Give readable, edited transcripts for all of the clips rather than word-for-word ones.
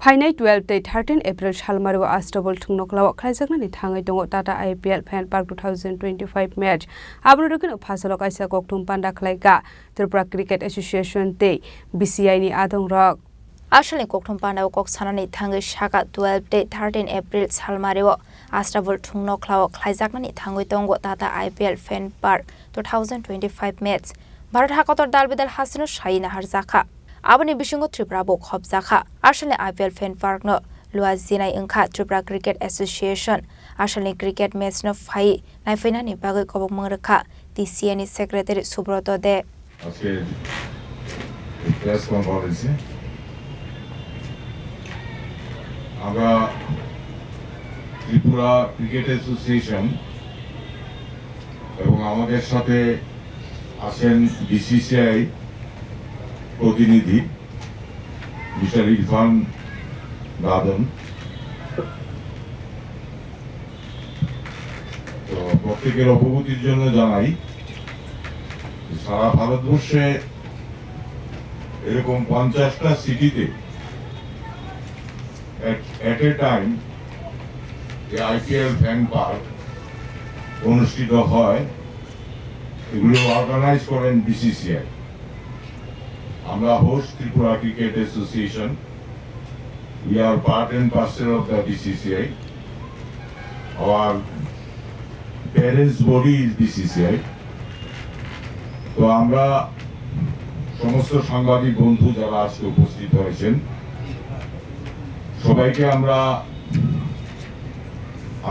फाइनाय 12 day 13 April Shalmaru Astable Tungnoklaw Kaisagnani Tangai Dongo Tata IPL Fan Park 2025 match Abrudukin Pasalok Isa Koktum Panda Klaiga Tripura Cricket Association Day BCI ni Adong Rock Ashali Koktum Panda Kok Sanani Tangai Shaka 12 day 13 April Shalmaru Astable Tungnoklaw Kaisagnani Tangai Dongo Tata IPL Fan Park 2025 match Bharat Hakotor Dalbidal Hasinu Shaina Harzaka Abani Bishingo Tripura Bok Hobzaka Ashali IPL Fan Park no Luazina Inka Tripura Cricket Association Ashali Cricket Match no Fai Naifina ni Bagai Kobok Mangraka DCN Secretary Subroto de Aske press conference Aga Tripura Cricket Association এবং আমাদের সাথে আছেন BCCI প্রতিনিধি mister Irfan গাদন তো প্রত্যেকের অবগতির জন্য জানাই সারা ভারতবর্ষে এরকম 50টা সিটিতে at a time IPL fan park অনুষ্ঠিত হয় এগুলো অর্গানাইজ করেন BCCI আমরা host Tripura Cricket Association. We are part and parcel of the BCCI. Our parents body is BCCI. তো আমরা সমস্ত সাংবাদিক বন্ধু যারা আজকে উপস্থিত হয়েছেন সবাইকে আমরা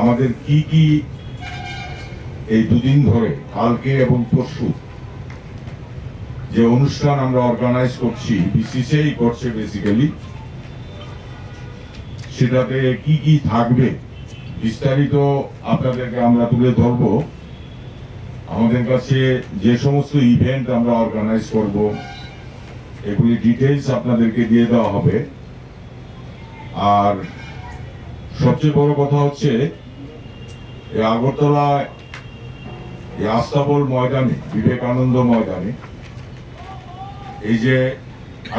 আমাদের কি এই দুদিন ধরে কালকে এবং পরশু যে অনুষ্ঠান আমরা অর্গানাইজ করছি BCCI করছে বেসিক্যালি সেটাতে কি থাকবে বিস্তারিত আপনাদেরকে আমরা তুলে ধরব আমাদের কাছে যে সমস্ত ইভেন্ট আমরা অর্গানাইজ করব এগুলি ডিটেইলস আপনাদেরকে দিয়ে দেওয়া হবে আর সবচেয়ে বড় কথা হচ্ছে এই আগরতলা এই আস্তাবল ময়দানে বিবেকানন্দ ময়দানে এই যে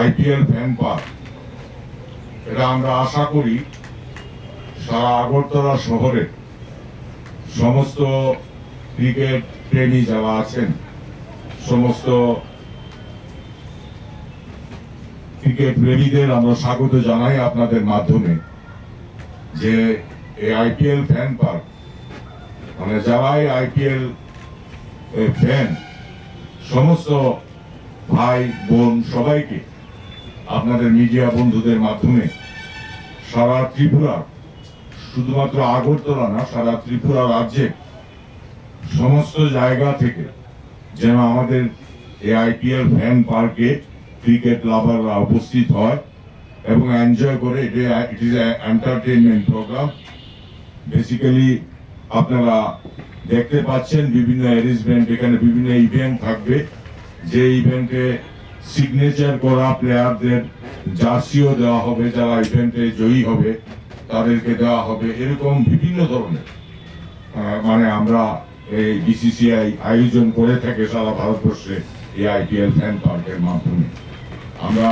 IPL ফ্যান পার্ক এটা আমরা আশা করি সারা আগরতলা শহরে সমস্ত ক্রিকেট প্রেমী যারা আছেন সমস্ত ক্রিকেট প্রেমীদের আমরা স্বাগত জানাই আপনাদের মাধ্যমে যে এই IPL ফ্যান পার্ক মানে যারাই IPL ফ্যান সমস্ত ভাই বোন সবাইকে আপনাদের মিডিয়া বন্ধুদের মাধ্যমে সারা ত্রিপুরা শুধুমাত্র আগরতলা না সারা ত্রিপুরা রাজ্যে সমস্ত জায়গা থেকে যেন আমাদের এই IPL ফ্যান পার্কে ক্রিকেট লাভাররা উপস্থিত হয় এবং এনজয় করে it is entertainment program basically আপনারা দেখতে পাচ্ছেন বিভিন্ন অ্যারেঞ্জমেন্ট এখানে বিভিন্ন ইভেন্ট থাকবে যে ইভেন্টে সিগনেচার করা প্লেয়ারদের জার্সিও দেওয়া হবে যারা ইভেন্টে জয়ী হবে তাদেরকে দেওয়া হবে এরকম বিভিন্ন ধরনের মানে আমরা এই BCCI আয়োজন করে থাকে সারা ভারতবর্ষে এই IPL ফ্যান পার্কের মাধ্যমে আমরা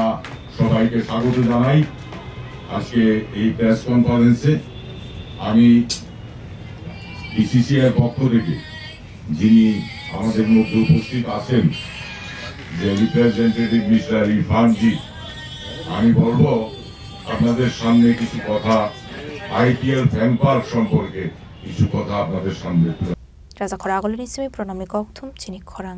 সবাইকে স্বাগত জানাই আজকে এই প্রেস কনফারেন্সে আমি BCCI পক্ষ থেকে যিনি আমাদের মধ্যে উপস্থিত আছেন যে রিপ্রেজেন্টেটিভ মিস্টার ইরফান জি আমি বলবো আপনাদের সামনে কিছু কথা IPL ফ্যান পার্ক সম্পর্কে কিছু কথা আপনাদের সামনে রাজা খরা আগলের নিসমি প্রণামী ককথুম চিনি খরাং